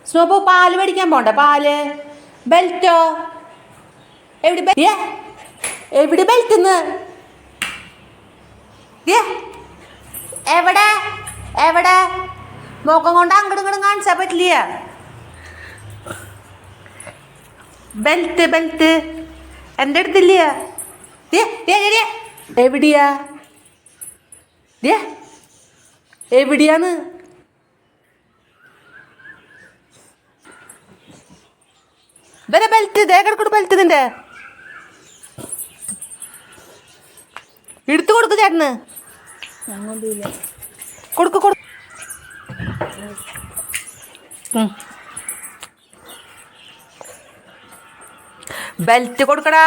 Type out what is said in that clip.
സ്നോപ്പോ പാല് മേടിക്കാൻ പോണ്ട. പാല് ബെൽറ്റോ എവിടെ? എവിടെ ബെൽറ്റ്? എവിടെ എവിടെ? മുഖം കൊണ്ട് അങ്ങോട്ടും ഇങ്ങോട്ടും കാണിച്ചാൽ പറ്റില്ല. ബെൽറ്റ് ബെൽറ്റ് എൻ്റെ അടുത്തില്ല. എവിടെയാ? എവിടെയാന്ന്? ഇതേ ബെൽറ്റ് ദേ കിടക്കൂട്. ബെൽറ്റ് നിന്റെ എടുത്തു കൊടുക്ക് ചേട്ടന്. കൊടുക്ക് കൊടുക്ക്. ബെൽറ്റ് കൊടുക്കടാ.